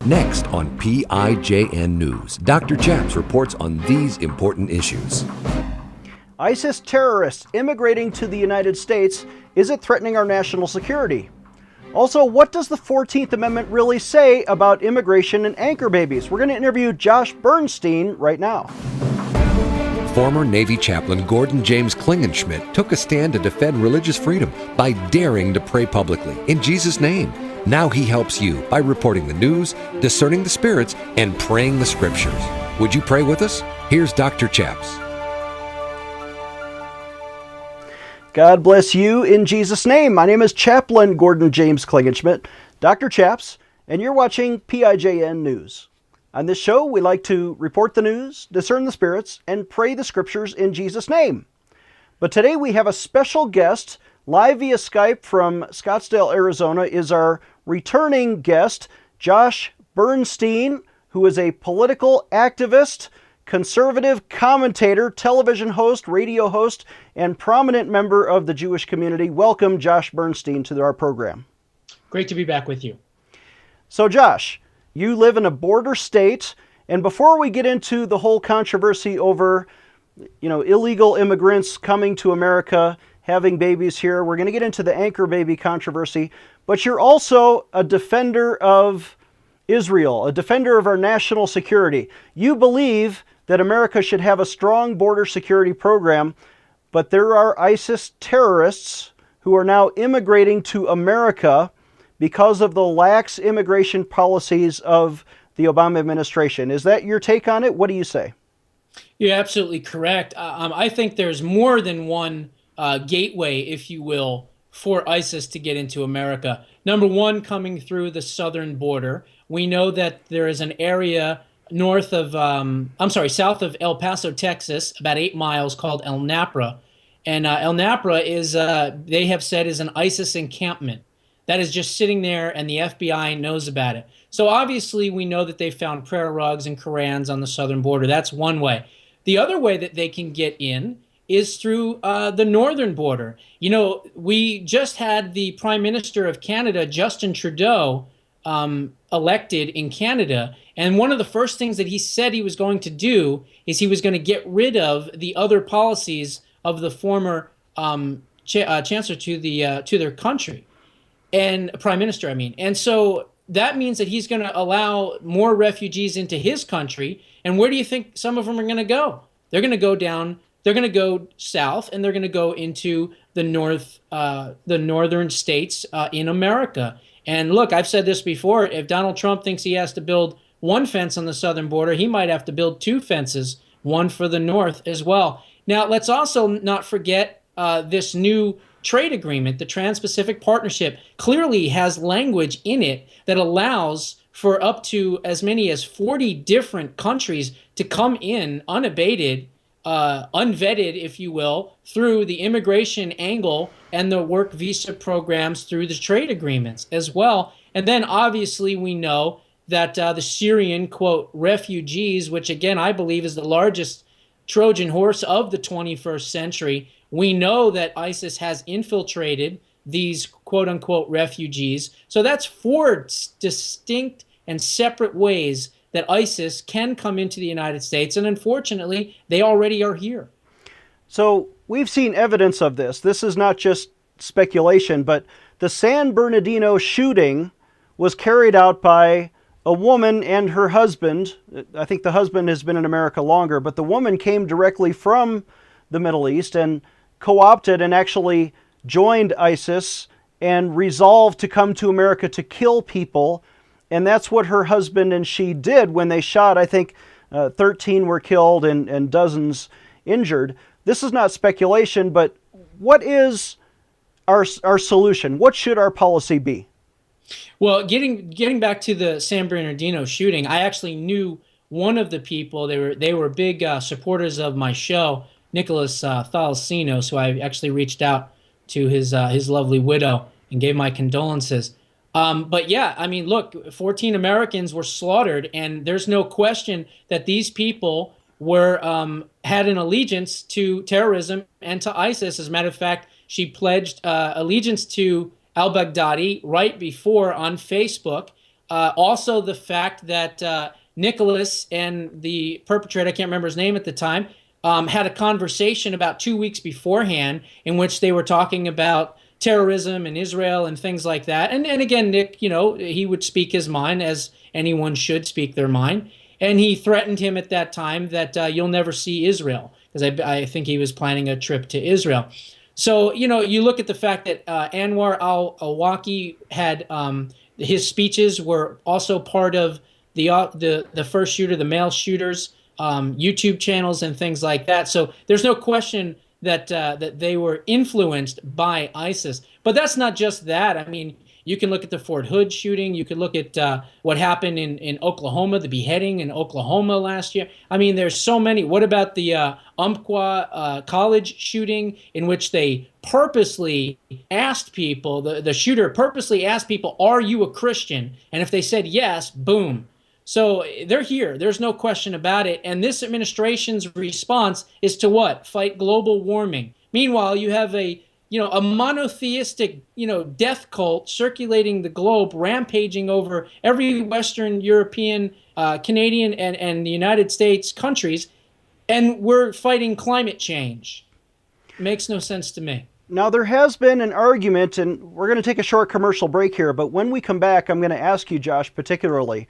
Next on PIJN News, Dr. Chaps reports on these important issues. ISIS terrorists immigrating to the United States, is it threatening our national security? Also, what does the 14th Amendment really say about immigration and anchor babies? We're going to interview Josh Bernstein right now. Former Navy chaplain Gordon James Klingenschmitt took a stand to defend religious freedom by daring to pray publicly in Jesus' name. Now he helps you by reporting the news, discerning the spirits, and praying the scriptures. Would you pray with us? Here's Dr. Chaps. God bless you in Jesus' name. My name is Chaplain Gordon James Klingenschmitt, Dr. Chaps, and you're watching PIJN News. On this show, we like to report the news, discern the spirits, and pray the scriptures in Jesus' name. But today we have a special guest. Live via Skype from Scottsdale, Arizona, is our returning guest, Josh Bernstein, who is a political activist, conservative commentator, television host, radio host, and prominent member of the Jewish community. Welcome, Josh Bernstein, to our program. Great to be back with you. So, Josh, you live in a border state, and before we get into the whole controversy over, illegal immigrants coming to America, having babies here, we're going to get into the anchor baby controversy, but you're also a defender of Israel, a defender of our national security. You believe that America should have a strong border security program, but there are ISIS terrorists who are now immigrating to America because of the lax immigration policies of the Obama administration. Is that your take on it? What do you say? You're absolutely correct. I think there's more than one gateway, if you will, for ISIS to get into America. Number one, coming through the southern border. We know that there is an area south of El Paso, Texas, about 8 miles, called El Napra. And El Napra is, they have said, is an ISIS encampment that is just sitting there, and the FBI knows about it. So obviously we know that they found prayer rugs and Korans on the southern border. That's one way. The other way that they can get in is through the northern border. We just had the Prime Minister of Canada, Justin Trudeau, elected in Canada. And one of the first things that he said he was going to do is he was going to get rid of the other policies of the former chancellor to their country, and Prime Minister, I mean. And so that means that he's going to allow more refugees into his country. And where do you think some of them are going to go? They're going to go down. They're going to go south, and they're going to go into the northern states in America. And look, I've said this before. If Donald Trump thinks he has to build one fence on the southern border, he might have to build 2 fences, one for the north as well. Now, let's also not forget this new trade agreement. The Trans-Pacific Partnership clearly has language in it that allows for up to as many as 40 different countries to come in unabated, unvetted, if you will, through the immigration angle and the work visa programs through the trade agreements as well. And then obviously we know that the Syrian, quote, refugees, which again I believe is the largest Trojan horse of the 21st century, we know that ISIS has infiltrated these quote unquote refugees. So that's 4 distinct and separate ways that ISIS can come into the United States, and unfortunately, they already are here. So we've seen evidence of this. This is not just speculation, but the San Bernardino shooting was carried out by a woman and her husband. I think the husband has been in America longer, but the woman came directly from the Middle East and co-opted and actually joined ISIS and resolved to come to America to kill people. And that's what her husband and she did when they shot. I think 13 were killed and dozens injured. This is not speculation, but what is our solution? What should our policy be? Well, getting back to the San Bernardino shooting, I actually knew one of the people. They were big supporters of my show, Nicholas Thalcino. So I actually reached out to his lovely widow and gave my condolences. But yeah, I mean, look, 14 Americans were slaughtered, and there's no question that these people were had an allegiance to terrorism and to ISIS. As a matter of fact, she pledged allegiance to al-Baghdadi right before on Facebook. Also, the fact that Nicholas and the perpetrator, I can't remember his name at the time, had a conversation about 2 weeks beforehand in which they were talking about terrorism in Israel and things like that. And again, Nick, he would speak his mind as anyone should speak their mind. And he threatened him at that time that you'll never see Israel, because I think he was planning a trip to Israel. So, you look at the fact that Anwar al-Awlaki had his speeches were also part of the first shooter, the male shooters, YouTube channels and things like that. So there's no question that they were influenced by ISIS. But that's not just that. I mean, you can look at the Fort Hood shooting. You can look at what happened in Oklahoma, the beheading in Oklahoma last year. I mean, there's so many. What about the Umpqua college shooting, in which they purposely asked people, the shooter purposely asked people, are you a Christian? And if they said yes, boom. So they're here. There's no question about it. And this administration's response is to what? Fight global warming. Meanwhile, you have a monotheistic, death cult circulating the globe, rampaging over every Western European, Canadian, and the United States countries, and we're fighting climate change. Makes no sense to me. Now, there has been an argument, and we're going to take a short commercial break here, but when we come back, I'm going to ask you, Josh, particularly,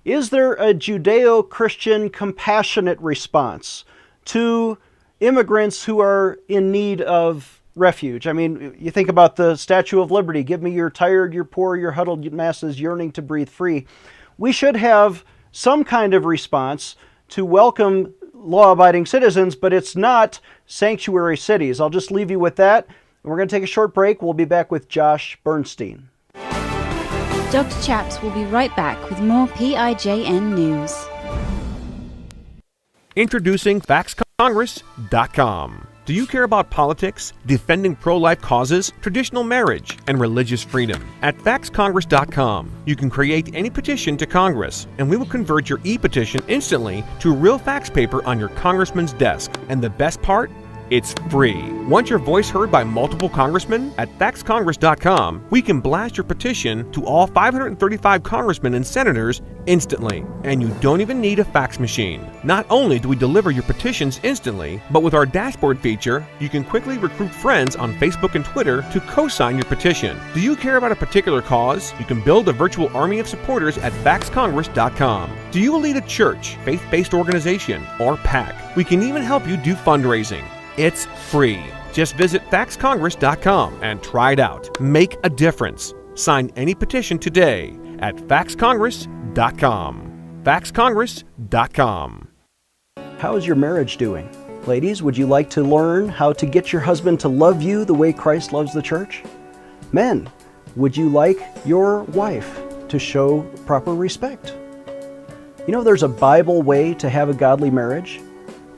is there a Judeo-Christian compassionate response to immigrants who are in need of refuge? I mean, you think about the Statue of Liberty, give me your tired, your poor, your huddled masses yearning to breathe free. We should have some kind of response to welcome law-abiding citizens, but it's not sanctuary cities. I'll just leave you with that. We're going to take a short break. We'll be back with Josh Bernstein. Dr. Chaps will be right back with more PIJN news. Introducing FaxCongress.com. Do you care about politics, defending pro-life causes, traditional marriage, and religious freedom? At FaxCongress.com, you can create any petition to Congress, and we will convert your e-petition instantly to real fax paper on your congressman's desk. And the best part? It's free. Want your voice heard by multiple congressmen? At FaxCongress.com, we can blast your petition to all 535 congressmen and senators instantly. And you don't even need a fax machine. Not only do we deliver your petitions instantly, but with our dashboard feature, you can quickly recruit friends on Facebook and Twitter to co-sign your petition. Do you care about a particular cause? You can build a virtual army of supporters at FaxCongress.com. Do you lead a church, faith-based organization, or PAC? We can even help you do fundraising. It's free. Just visit FaxCongress.com and try it out. Make a difference. Sign any petition today at FaxCongress.com. FaxCongress.com. How is your marriage doing? Ladies, would you like to learn how to get your husband to love you the way Christ loves the church? Men, would you like your wife to show proper respect? You know, there's a Bible way to have a godly marriage.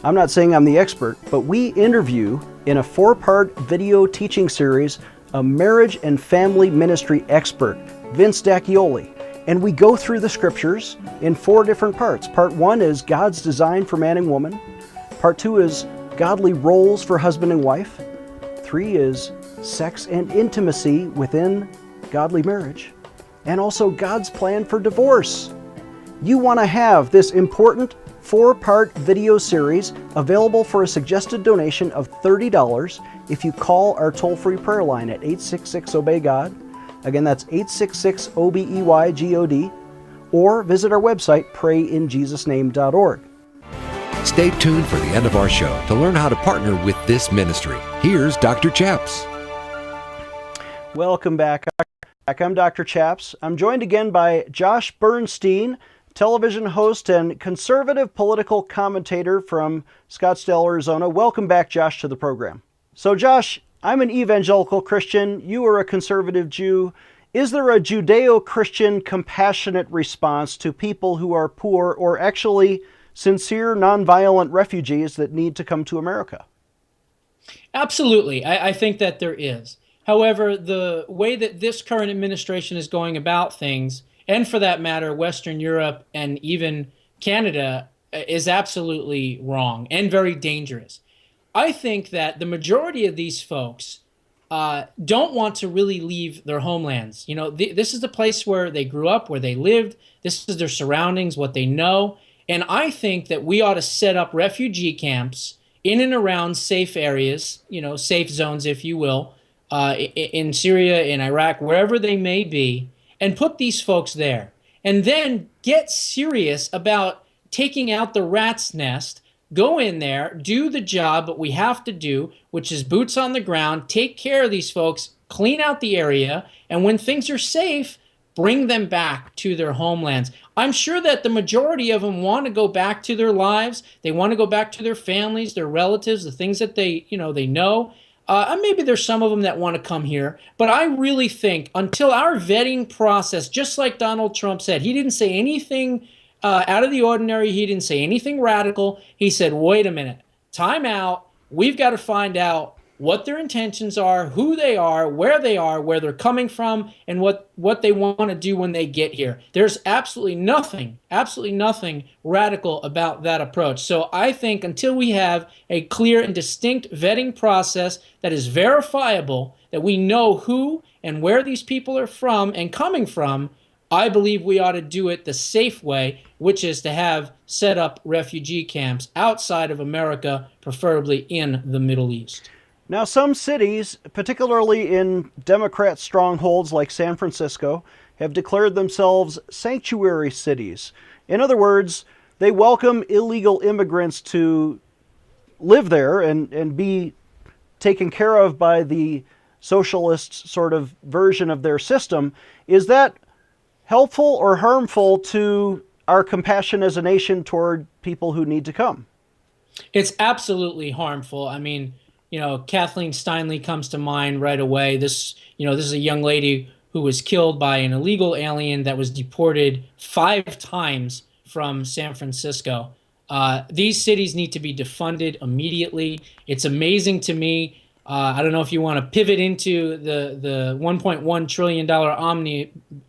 I'm not saying I'm the expert, but we interview in a 4-part video teaching series a marriage and family ministry expert, Vince Dacchioli, and we go through the scriptures in 4 different parts. Part 1 is God's design for man and woman. Part 2 is godly roles for husband and wife. 3 is sex and intimacy within godly marriage, and also God's plan for divorce. You want to have this important 4-part video series available for a suggested donation of $30 if you call our toll-free prayer line at 866-OBEY-GOD. Again, that's 866-OBEY-GOD, or visit our website, prayinjesusname.org. Stay tuned for the end of our show to learn how to partner with this ministry. Here's Dr. Chaps. Welcome back. I'm Dr. Chaps. I'm joined again by Josh Bernstein, television host and conservative political commentator from Scottsdale, Arizona. Welcome back, Josh, to the program. So, Josh, I'm an evangelical Christian. You are a conservative Jew. Is there a Judeo-Christian compassionate response to people who are poor or actually sincere, nonviolent refugees that need to come to America? Absolutely. I think that there is. However, the way that this current administration is going about things, and for that matter, Western Europe and even Canada, is absolutely wrong and very dangerous. I think that the majority of these folks don't want to really leave their homelands. You know, this is the place where they grew up, where they lived. This is their surroundings, what they know. And I think that we ought to set up refugee camps in and around safe areas, you know, safe zones, if you will, in Syria, in Iraq, wherever they may be, and put these folks there. And then get serious about taking out the rat's nest. Go in there, do the job that we have to do, which is boots on the ground, take care of these folks, clean out the area, and when things are safe, bring them back to their homelands. I'm sure that the majority of them want to go back to their lives. They want to go back to their families, their relatives, the things that they know. And maybe there's some of them that want to come here. But I really think until our vetting process, just like Donald Trump said, he didn't say anything out of the ordinary. He didn't say anything radical. He said, wait a minute, time out. We've got to find out what their intentions are, who they are, where they're coming from, and what they want to do when they get here. There's absolutely nothing radical about that approach. So I think until we have a clear and distinct vetting process that is verifiable, that we know who and where these people are from and coming from, I believe we ought to do it the safe way, which is to have set up refugee camps outside of America, preferably in the Middle East. Now, some cities, particularly in Democrat strongholds like San Francisco, have declared themselves sanctuary cities. In other words, they welcome illegal immigrants to live there and be taken care of by the socialist sort of version of their system. Is that helpful or harmful to our compassion as a nation toward people who need to come? It's absolutely harmful. I mean, you know, Kathleen Steinle comes to mind right away. This is a young lady who was killed by an illegal alien that was deported 5 times from San Francisco. These cities need to be defunded immediately. It's amazing to me. I don't know if you want to pivot into the $1.1 trillion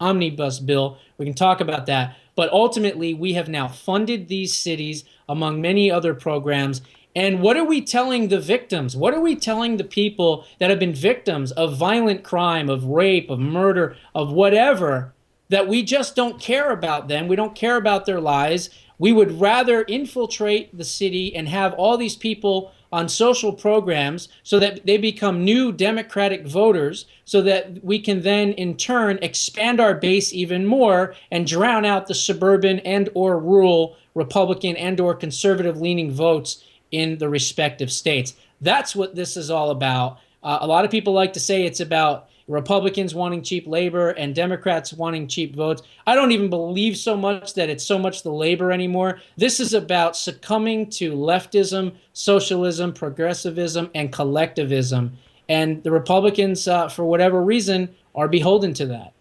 omnibus bill. We can talk about that. But ultimately, we have now funded these cities among many other programs. And what are we telling the victims? What are we telling the people that have been victims of violent crime, of rape, of murder, of whatever, that we just don't care about them? We don't care about their lives. We would rather infiltrate the city and have all these people on social programs so that they become new Democratic voters, so that we can then in turn expand our base even more and drown out the suburban and or rural Republican and or conservative leaning votes in the respective states. That's what this is all about. A lot of people like to say it's about Republicans wanting cheap labor and Democrats wanting cheap votes. I don't even believe so much that it's so much the labor anymore. This is about succumbing to leftism, socialism, progressivism, and collectivism. And the Republicans, for whatever reason, are beholden to that.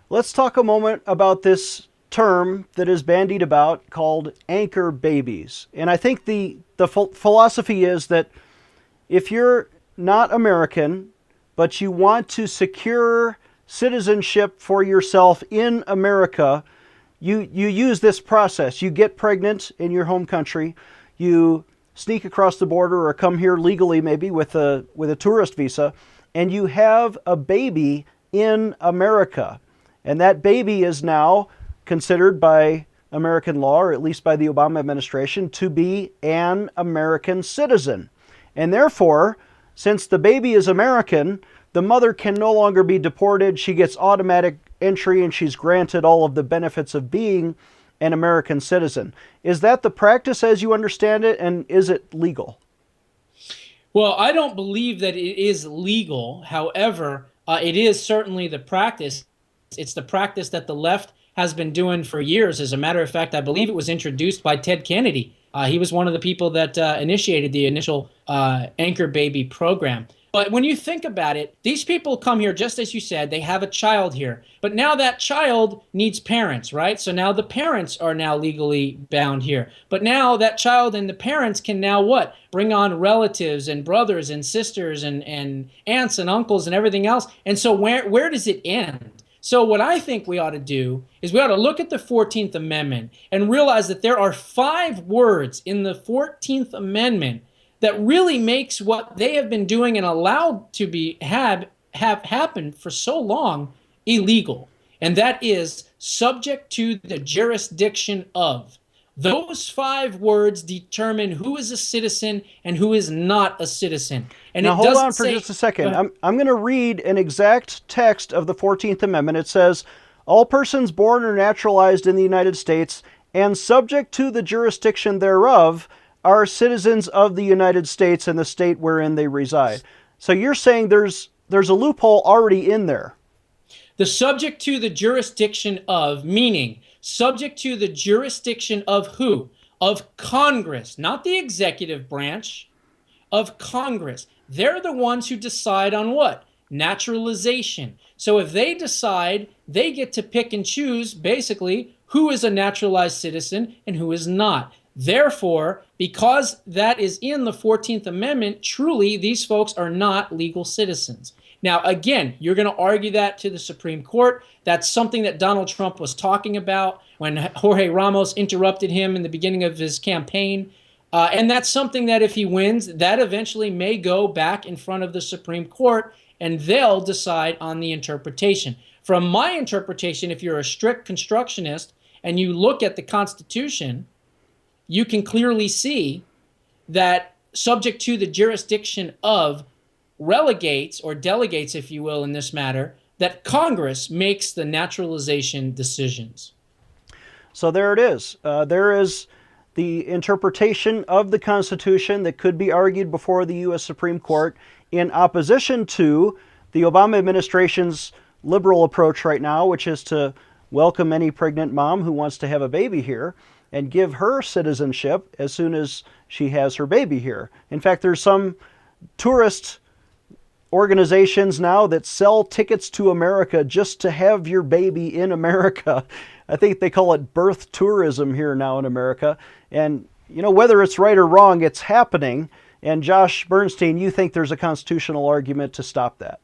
Let's talk a moment about this term that is bandied about called anchor babies. And I think the philosophy is that if you're not American, but you want to secure citizenship for yourself in America, you use this process. You get pregnant in your home country, you sneak across the border or come here legally maybe with a tourist visa, and you have a baby in America. And that baby is now considered by American law, or at least by the Obama administration, to be an American citizen. And therefore, since the baby is American, the mother can no longer be deported. She gets automatic entry and she's granted all of the benefits of being an American citizen. Is that the practice as you understand it, and is it legal? Well, I don't believe that it is legal. However, it is certainly the practice. It's the practice that the left has been doing for years. As a matter of fact, I believe it was introduced by Ted Kennedy. He was one of the people that initiated the initial anchor baby program. But when you think about it, these people come here, just as you said, they have a child here. But now that child needs parents, right? So now the parents are now legally bound here. But now that child and the parents can now what? Bring on relatives and brothers and sisters and aunts and uncles and everything else. And so where does it end? So what I think we ought to do is we ought to look at the 14th Amendment and realize that there are 5 words in the 14th Amendment that really makes what they have been doing and allowed to be have happened for so long illegal. And that is subject to the jurisdiction of. Those 5 words determine who is a citizen and who is not a citizen. And now, it hold doesn't on for say, just a second. I'm going to read an exact text of the 14th Amendment. It says, all persons born or naturalized in the United States and subject to the jurisdiction thereof are citizens of the United States and the state wherein they reside. So you're saying there's a loophole already in there. the subject to the jurisdiction of, meaning subject to the jurisdiction of who? Of Congress, not the executive branch, of Congress. They're the ones who decide on what? Naturalization. So if they decide, they get to pick and choose, basically, who is a naturalized citizen and who is not. Therefore, because that is in the 14th Amendment, truly, these folks are not legal citizens. Now, again, you're going to argue that to the Supreme Court. That's something that Donald Trump was talking about when Jorge Ramos interrupted him in the beginning of his campaign. And that's something that if he wins, that eventually may go back in front of the Supreme Court, and they'll decide on the interpretation. From my interpretation, if you're a strict constructionist and you look at the Constitution, you can clearly see that subject to the jurisdiction of relegates or delegates, if you will, in this matter, that Congress makes the naturalization decisions. So there it is. There is the interpretation of the Constitution that could be argued before the U.S. Supreme Court in opposition to the Obama administration's liberal approach right now, which is to welcome any pregnant mom who wants to have a baby here and give her citizenship as soon as she has her baby here. In fact, there's some tourist organizations now that sell tickets to America just to have your baby in America. I think they call it birth tourism here now in America. And, you know, whether it's right or wrong, it's happening. And Josh Bernstein, you think there's a constitutional argument to stop that?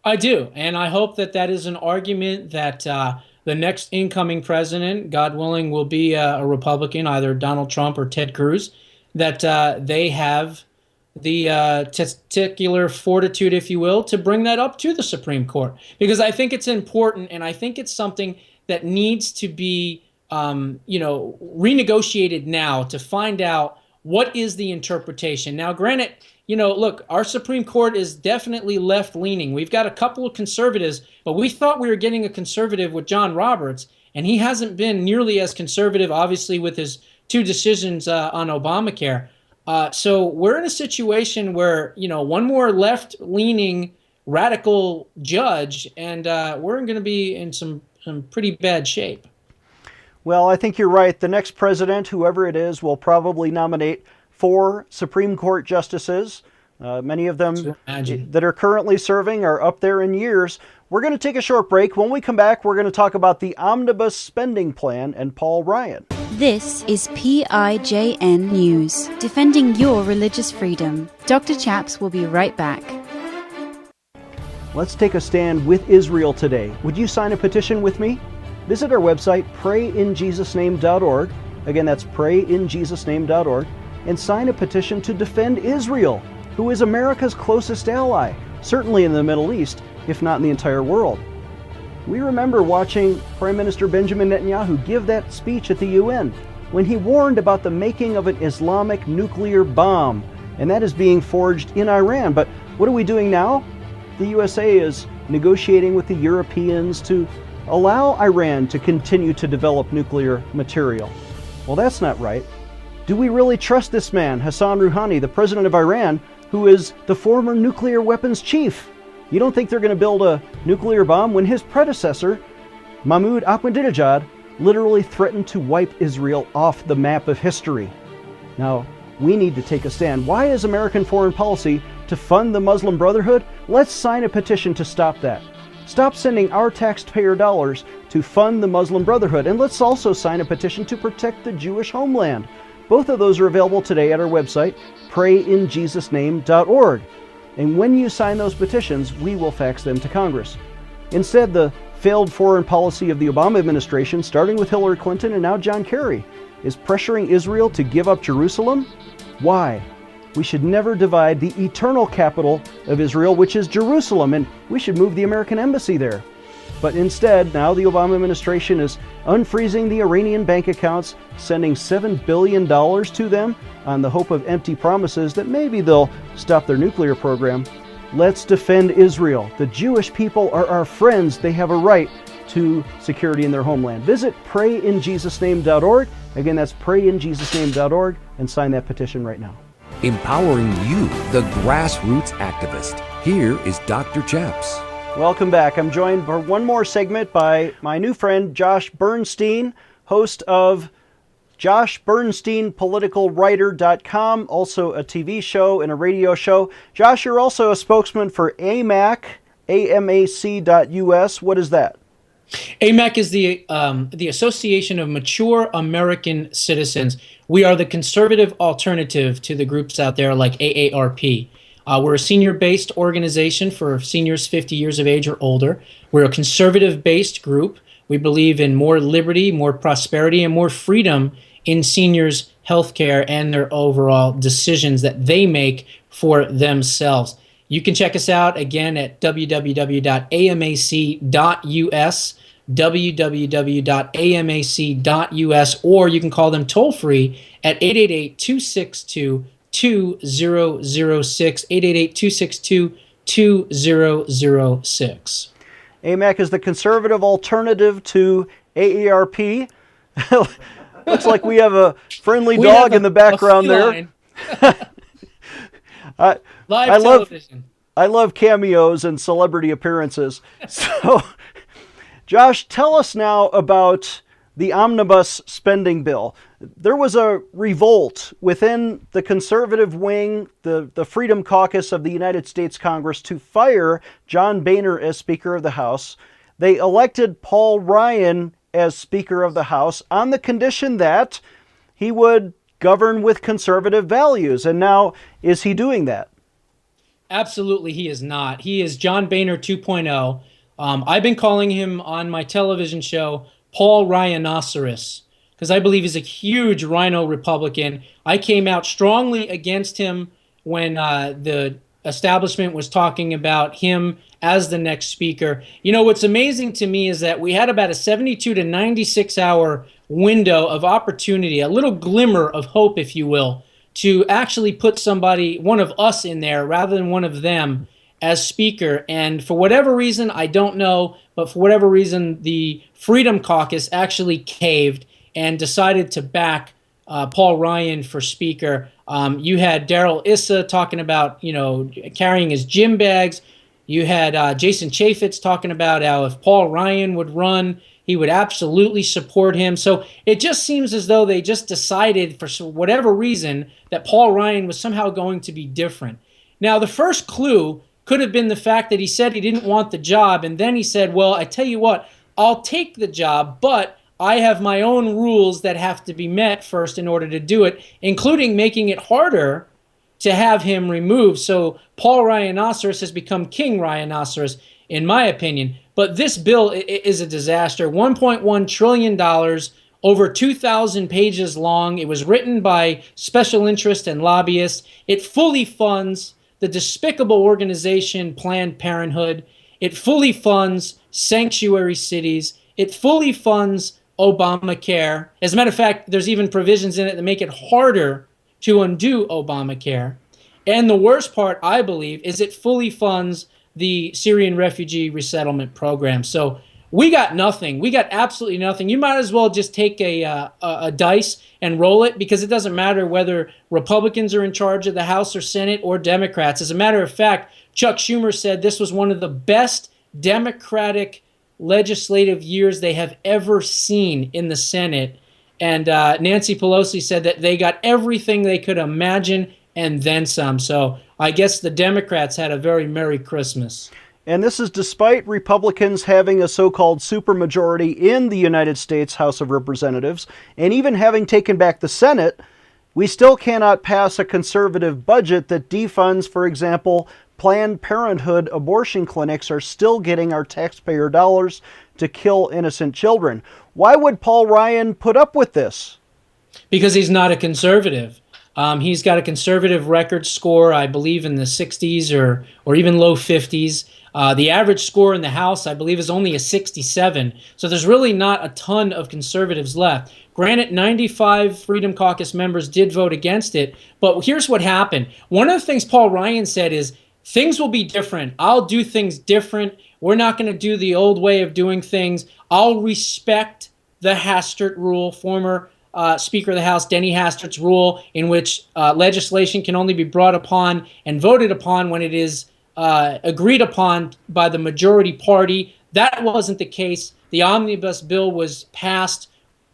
I do. And I hope that that is an argument that the next incoming president, God willing, will be a Republican, either Donald Trump or Ted Cruz, that they have the testicular fortitude, if you will, to bring that up to the Supreme Court. Because I think it's important, and I think it's something that needs to be, renegotiated now to find out what is the interpretation. Now, granted, look, our Supreme Court is definitely left-leaning. We've got a couple of conservatives, but we thought we were getting a conservative with John Roberts, and he hasn't been nearly as conservative, obviously, with his 2 decisions on Obamacare. So we're in a situation where, one more left-leaning radical judge, and we're going to be in some pretty bad shape. Well, I think you're right. The next president, whoever it is, will probably nominate 4 Supreme Court justices. Many of them that are currently serving are up there in years. We're going to take a short break. When we come back, we're going to talk about the omnibus spending plan and Paul Ryan. This is PIJN News, defending your religious freedom. Dr. Chaps will be right back. Let's take a stand with Israel today. Would you sign a petition with me? Visit our website, prayinjesusname.org. Again, that's prayinjesusname.org. And sign a petition to defend Israel, who is America's closest ally, certainly in the Middle East, if not in the entire world. We remember watching Prime Minister Benjamin Netanyahu give that speech at the UN when he warned about the making of an Islamic nuclear bomb, and that is being forged in Iran. But what are we doing now? The USA is negotiating with the Europeans to allow Iran to continue to develop nuclear material. Well, that's not right. Do we really trust this man, Hassan Rouhani, the president of Iran, who is the former nuclear weapons chief? You don't think they're going to build a nuclear bomb when his predecessor, Mahmoud Ahmadinejad, literally threatened to wipe Israel off the map of history? Now, we need to take a stand. Why is American foreign policy to fund the Muslim Brotherhood? Let's sign a petition to stop that. Stop sending our taxpayer dollars to fund the Muslim Brotherhood. And let's also sign a petition to protect the Jewish homeland. Both of those are available today at our website, prayinjesusname.org. And when you sign those petitions, we will fax them to Congress. Instead, the failed foreign policy of the Obama administration, starting with Hillary Clinton and now John Kerry, is pressuring Israel to give up Jerusalem. Why? we should never divide the eternal capital of Israel, which is Jerusalem, and we should move the American embassy there. But instead, now the Obama administration is unfreezing the Iranian bank accounts, sending $7 billion to them on the hope of empty promises that maybe they'll stop their nuclear program. Let's defend Israel. The Jewish people are our friends. They have a right to security in their homeland. Visit prayinjesusname.org. Again, that's prayinjesusname.org, and sign that petition right now. Empowering you, the grassroots activist. Here is Dr. Chaps. Welcome back. I'm joined for one more segment by my new friend, Josh Bernstein, host of JoshBernsteinPoliticalWriter.com, also a TV show and a radio show. Josh, you're also a spokesman for AMAC, AMAC.us. What is that? AMAC is the Association of Mature American Citizens. We are the conservative alternative to the groups out there like AARP. We're a senior-based organization for seniors 50 years of age or older. We're a conservative-based group. We believe in more liberty, more prosperity, and more freedom in seniors' health care and their overall decisions that they make for themselves. You can check us out again at www.amac.us, www.amac.us, or you can call them toll-free at 888-262-2006, 888-262-2006. AMAC is the conservative alternative to AARP. Looks like we have a friendly dog in the background there. Live television. I love cameos and celebrity appearances. So, Josh, tell us now about the omnibus spending bill. There was a revolt within the conservative wing, the Freedom Caucus of the United States Congress, to fire John Boehner as Speaker of the House. They elected Paul Ryan as Speaker of the House on the condition that he would govern with conservative values. And now, is he doing that? Absolutely, he is not. He is John Boehner 2.0. I've been calling him on my television show Paul Rhinoceros, because I believe he's a huge rhino Republican. I came out strongly against him when the establishment was talking about him as the next speaker. You know, what's amazing to me is that we had about a 72 to 96 hour window of opportunity, a little glimmer of hope, if you will, to actually put somebody, one of us in there rather than one of them as speaker. And for whatever reason, I don't know, but for whatever reason, the Freedom Caucus actually caved and decided to back Paul Ryan for speaker. You had Darrell Issa talking about, carrying his gym bags. You had Jason Chaffetz talking about how if Paul Ryan would run, he would absolutely support him. So it just seems as though they just decided for whatever reason that Paul Ryan was somehow going to be different. Now, the first clue could have been the fact that he said he didn't want the job, and then he said, well, I tell you what, I'll take the job, but I have my own rules that have to be met first in order to do it, including making it harder to have him removed. So Paul Rhinoceros has become King Rhinoceros, in my opinion. But this bill is a disaster. $1.1 trillion, over 2,000 pages long. It was written by special interest and lobbyists. It fully funds the despicable organization Planned Parenthood. It fully funds sanctuary cities. It fully funds Obamacare. As a matter of fact, there's even provisions in it that make it harder to undo Obamacare. And the worst part, I believe, is it fully funds the Syrian refugee resettlement program. So we got nothing. We got absolutely nothing. You might as well just take a dice and roll it, because it doesn't matter whether Republicans are in charge of the House or Senate or Democrats. As a matter of fact, Chuck Schumer said this was one of the best Democratic legislative years they have ever seen in the Senate. And Nancy Pelosi said that they got everything they could imagine and then some. So I guess the Democrats had a very Merry Christmas. And this is despite Republicans having a so-called supermajority in the United States House of Representatives, and even having taken back the Senate, we still cannot pass a conservative budget that defunds, for example, Planned Parenthood abortion clinics are still getting our taxpayer dollars to kill innocent children. Why would Paul Ryan put up with this? Because he's not a conservative. He's got a conservative record score, I believe, in the 60s or even low 50s. The average score in the House, I believe, is only a 67. So there's really not a ton of conservatives left. Granted, 95 Freedom Caucus members did vote against it. But here's what happened. One of the things Paul Ryan said is, things will be different. I'll do things different. We're not going to do the old way of doing things. I'll respect the Hastert rule, former Speaker of the House Denny Hastert's rule, in which legislation can only be brought upon and voted upon when it is agreed upon by the majority party. That wasn't the case. The omnibus bill was passed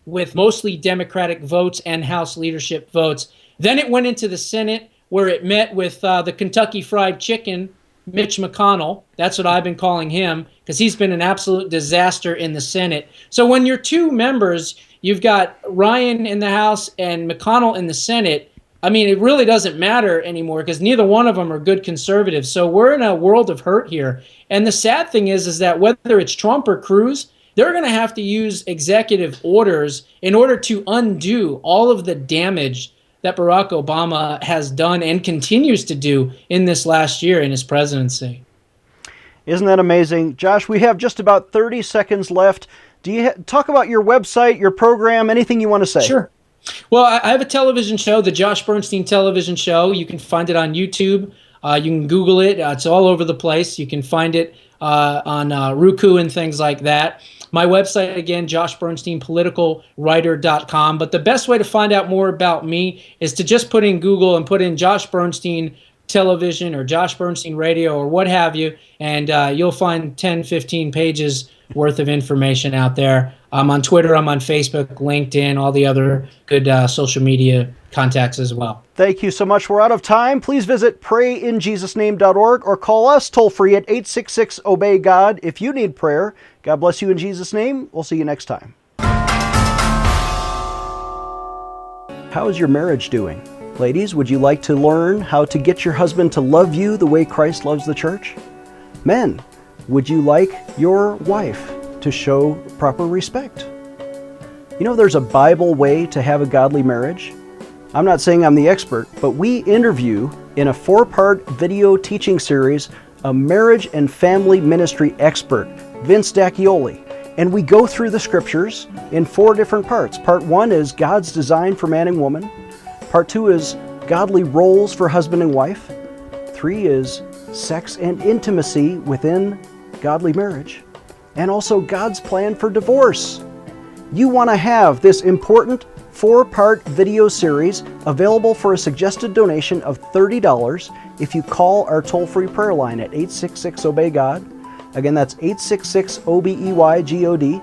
with mostly Democratic votes and House leadership votes. Then it went into the Senate, where it met with the Kentucky Fried Chicken, Mitch McConnell. That's what I've been calling him, because he's been an absolute disaster in the Senate. So when you're two members, you've got Ryan in the House and McConnell in the Senate, I mean, it really doesn't matter anymore, because neither one of them are good conservatives. So we're in a world of hurt here. And the sad thing is that whether it's Trump or Cruz, they're going to have to use executive orders in order to undo all of the damage that Barack Obama has done and continues to do in this last year in his presidency. Isn't that amazing? Josh, we have just about 30 seconds left. Do you talk about your website, your program, anything you want to say? Sure. Well, I have a television show, the Josh Bernstein television show. You can find it on YouTube. You can Google it. It's all over the place. You can find it on Roku and things like that. My website, again, joshbernsteinpoliticalwriter.com. But the best way to find out more about me is to just put in Google and put in Josh Bernstein television or Josh Bernstein radio or what have you, and you'll find 10, 15 pages worth of information out there. I'm on Twitter, I'm on Facebook, LinkedIn, all the other good social media contacts as well. Thank you so much. We're out of time. Please visit prayinjesusname.org or call us toll free at 866-OBEY-GOD if you need prayer. God bless you in Jesus' name. We'll see you next time. How is your marriage doing? Ladies, would you like to learn how to get your husband to love you the way Christ loves the church? Men, would you like your wife to show proper respect? You know, there's a Bible way to have a godly marriage. I'm not saying I'm the expert, but we interview in a 4-part video teaching series a marriage and family ministry expert, Vince D'Acchioli, and we go through the scriptures in 4 different parts. Part 1 is God's design for man and woman. Part 2 is godly roles for husband and wife. 3 is sex and intimacy within godly marriage. And also God's plan for divorce. You want to have this important 4-part video series available for a suggested donation of $30 if you call our toll-free prayer line at 866-OBEY-GOD. Again, that's 866-OBEY-GOD.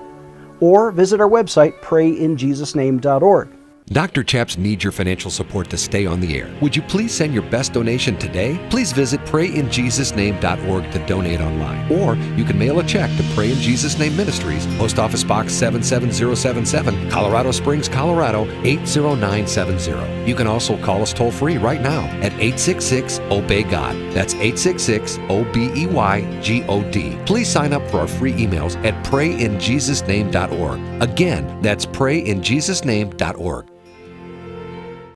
Or visit our website, prayinjesusname.org. Dr. Chaps needs your financial support to stay on the air. Would you please send your best donation today? Please visit prayinjesusname.org to donate online. Or you can mail a check to Pray in Jesus Name Ministries, Post Office Box 77077, Colorado Springs, Colorado 80970. You can also call us toll free right now at 866-OBEY-GOD. That's 866-OBEY-GOD. Please sign up for our free emails at prayinjesusname.org. Again, that's prayinjesusname.org.